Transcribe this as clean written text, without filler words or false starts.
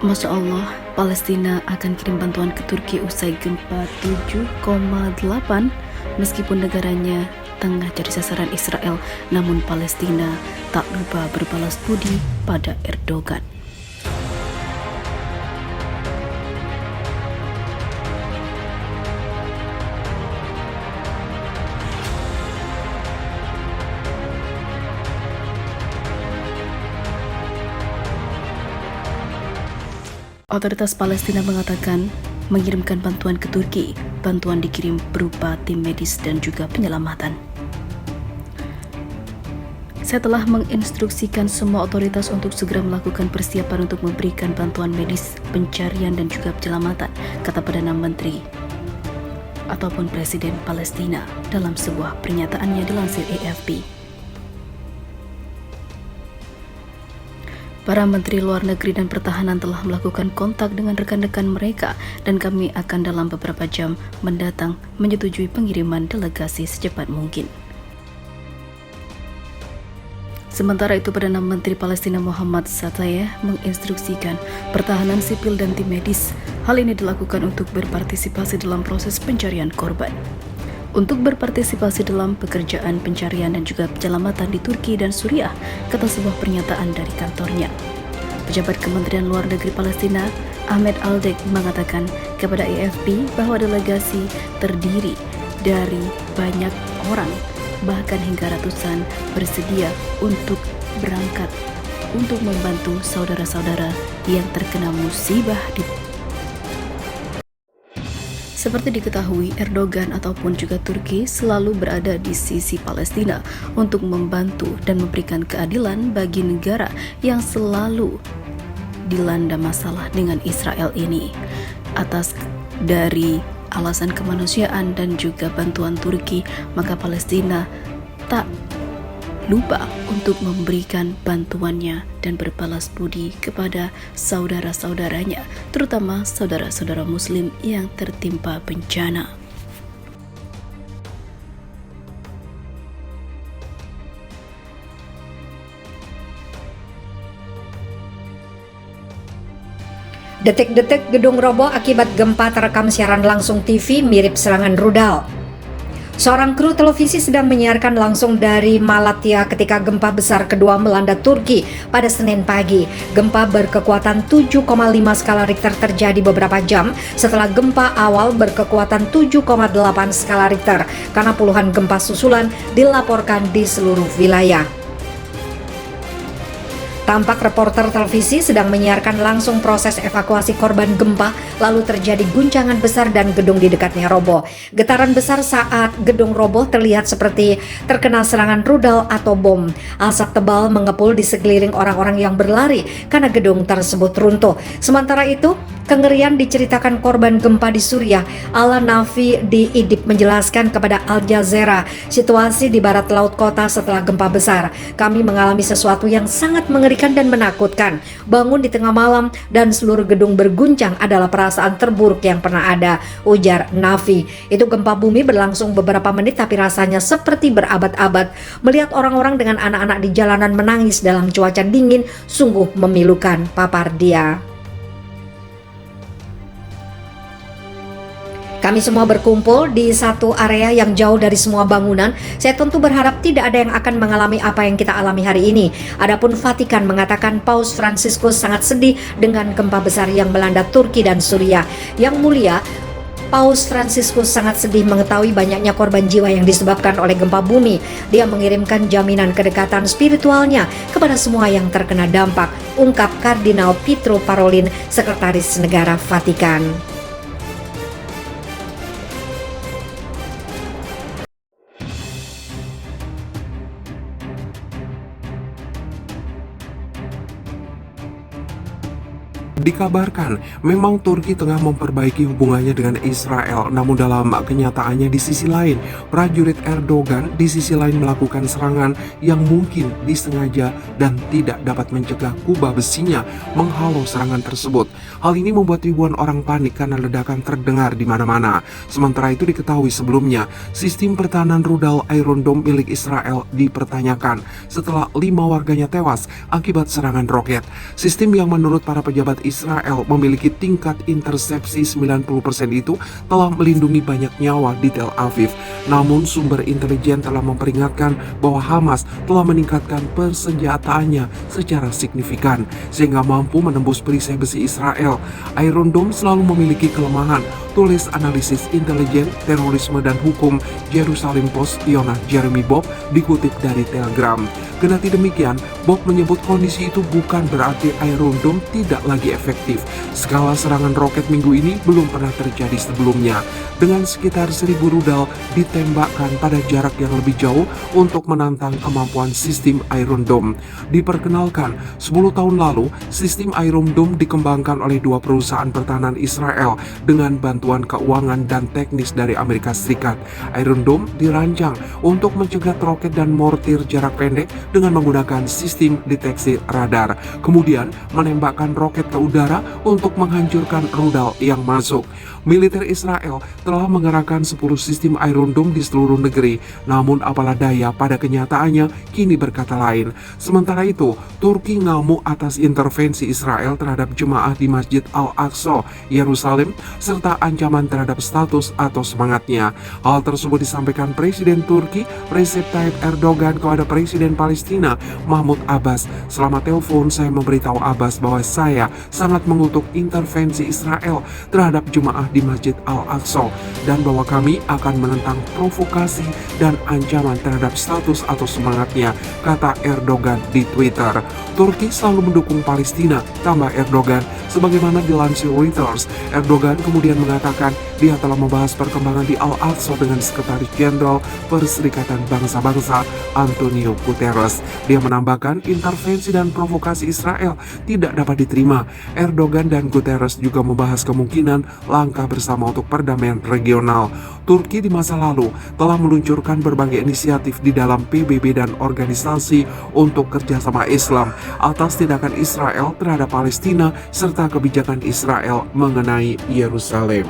Masya Allah, Palestina akan kirim bantuan ke Turki usai gempa 7,8 meskipun negaranya tengah jadi sasaran Israel, namun Palestina tak lupa berbalas budi pada Erdogan. Otoritas Palestina mengatakan mengirimkan bantuan ke Turki. Bantuan dikirim berupa tim medis dan juga penyelamatan. Saya telah menginstruksikan semua otoritas untuk segera melakukan persiapan untuk memberikan bantuan medis, pencarian dan juga penyelamatan, kata Perdana Menteri ataupun Presiden Palestina dalam sebuah pernyataan yang dilansir AFP. Para Menteri Luar Negeri dan Pertahanan telah melakukan kontak dengan rekan-rekan mereka dan kami akan dalam beberapa jam mendatang menyetujui pengiriman delegasi secepat mungkin. Sementara itu, Perdana Menteri Palestina Muhammad Shtayyeh menginstruksikan pertahanan sipil dan tim medis. Hal ini dilakukan untuk berpartisipasi dalam proses pencarian korban. Untuk berpartisipasi dalam pekerjaan pencarian dan juga penyelamatan di Turki dan Suriah, kata sebuah pernyataan dari kantornya. Pejabat Kementerian Luar Negeri Palestina, Ahmed Aldek, mengatakan kepada AFP bahwa delegasi terdiri dari banyak orang, bahkan hingga ratusan bersedia untuk berangkat untuk membantu saudara-saudara yang terkena musibah di Seperti diketahui, Erdogan ataupun juga Turki selalu berada di sisi Palestina untuk membantu dan memberikan keadilan bagi negara yang selalu dilanda masalah dengan Israel ini. Atas dari alasan kemanusiaan dan juga bantuan Turki, maka Palestina tak lupa untuk memberikan bantuannya dan berbalas budi kepada saudara-saudaranya, terutama saudara-saudara Muslim yang tertimpa bencana. Detik-detik gedung roboh akibat gempa terekam siaran langsung TV mirip serangan rudal. Seorang kru televisi sedang menyiarkan langsung dari Malatya ketika gempa besar kedua melanda Turki pada Senin pagi. Gempa berkekuatan 7,5 skala Richter terjadi beberapa jam setelah gempa awal berkekuatan 7,8 skala Richter karena puluhan gempa susulan dilaporkan di seluruh wilayah. Tampak reporter televisi sedang menyiarkan langsung proses evakuasi korban gempa, lalu terjadi guncangan besar dan gedung di dekatnya roboh. Getaran besar saat gedung roboh terlihat seperti terkena serangan rudal atau bom. Asap tebal mengepul di sekeliling orang-orang yang berlari karena gedung tersebut runtuh. Sementara itu, kengerian diceritakan korban gempa di Suriah. Ala Nafi di Idlib menjelaskan kepada Al Jazeera situasi di barat laut kota setelah gempa besar. Kami mengalami sesuatu yang sangat mengerikan dan menakutkan. Bangun di tengah malam dan seluruh gedung berguncang adalah perasaan terburuk yang pernah ada, ujar Nafi. Itu gempa bumi berlangsung beberapa menit tapi rasanya seperti berabad-abad. Melihat orang-orang dengan anak-anak di jalanan menangis dalam cuaca dingin sungguh memilukan, papar dia. Kami semua berkumpul di satu area yang jauh dari semua bangunan. Saya tentu berharap tidak ada yang akan mengalami apa yang kita alami hari ini. Adapun Vatikan mengatakan Paus Fransiskus sangat sedih dengan gempa besar yang melanda Turki dan Suriah. Yang mulia, Paus Fransiskus sangat sedih mengetahui banyaknya korban jiwa yang disebabkan oleh gempa bumi. Dia mengirimkan jaminan kedekatan spiritualnya kepada semua yang terkena dampak, ungkap Kardinal Pietro Parolin, Sekretaris Negara Vatikan. Dikabarkan memang Turki tengah memperbaiki hubungannya dengan Israel, namun dalam kenyataannya di sisi lain prajurit Erdogan di sisi lain melakukan serangan yang mungkin disengaja dan tidak dapat mencegah kubah besinya menghalau serangan tersebut. Hal ini membuat ribuan orang panik karena ledakan terdengar di mana-mana. Sementara itu diketahui sebelumnya sistem pertahanan rudal Iron Dome milik Israel dipertanyakan setelah 5 warganya tewas akibat serangan roket. Sistem yang menurut para pejabat Israel memiliki tingkat intersepsi 90% itu telah melindungi banyak nyawa di Tel Aviv. Namun sumber intelijen telah memperingatkan bahwa Hamas telah meningkatkan persenjataannya secara signifikan sehingga mampu menembus perisai besi Israel. Iron Dome selalu memiliki kelemahan, tulis analisis intelijen, terorisme dan hukum Jerusalem Post Yonah Jeremy Bob dikutip dari Telegram. Kendati demikian, Bob menyebut kondisi itu bukan berarti Iron Dome tidak lagi efektif. Skala serangan roket minggu ini belum pernah terjadi sebelumnya, dengan sekitar 1000 rudal ditembakkan pada jarak yang lebih jauh untuk menantang kemampuan sistem Iron Dome. Diperkenalkan, 10 tahun lalu, sistem Iron Dome dikembangkan oleh dua perusahaan pertahanan Israel dengan bantuan keuangan dan teknis dari Amerika Serikat. Iron Dome dirancang untuk mencegat roket dan mortir jarak pendek dengan menggunakan sistem deteksi radar, kemudian menembakkan roket ke udara untuk menghancurkan rudal yang masuk. Militer Israel telah mengerahkan 10 sistem Iron Dome di seluruh negeri, namun apalah daya pada kenyataannya kini berkata lain. Sementara itu, Turki ngamuk atas intervensi Israel terhadap jemaah di Masjid Al-Aqsa, Yerusalem, serta ancaman terhadap status atau semangatnya. Hal tersebut disampaikan Presiden Turki Recep Tayyip Erdogan kepada Presiden Palestina Mahmud Abbas. Selama telepon, saya memberitahu Abbas bahwa saya sangat mengutuk intervensi Israel terhadap jemaah di Masjid Al-Aqsa dan bahwa kami akan menentang provokasi dan ancaman terhadap status atau semangatnya, kata Erdogan di Twitter. Turki selalu mendukung Palestina, tambah Erdogan. Sebagaimana dilansir Reuters, Erdogan kemudian mengatakan dia telah membahas perkembangan di Al-Aqsa dengan Sekretaris Jenderal Perserikatan Bangsa-Bangsa Antonio Guterres. Dia menambahkan intervensi dan provokasi Israel tidak dapat diterima. Erdogan dan Guterres juga membahas kemungkinan langkah bersama untuk perdamaian regional. Turki di masa lalu telah meluncurkan berbagai inisiatif di dalam PBB dan organisasi untuk kerjasama Islam atas tindakan Israel terhadap Palestina serta kebijakan Israel mengenai Yerusalem.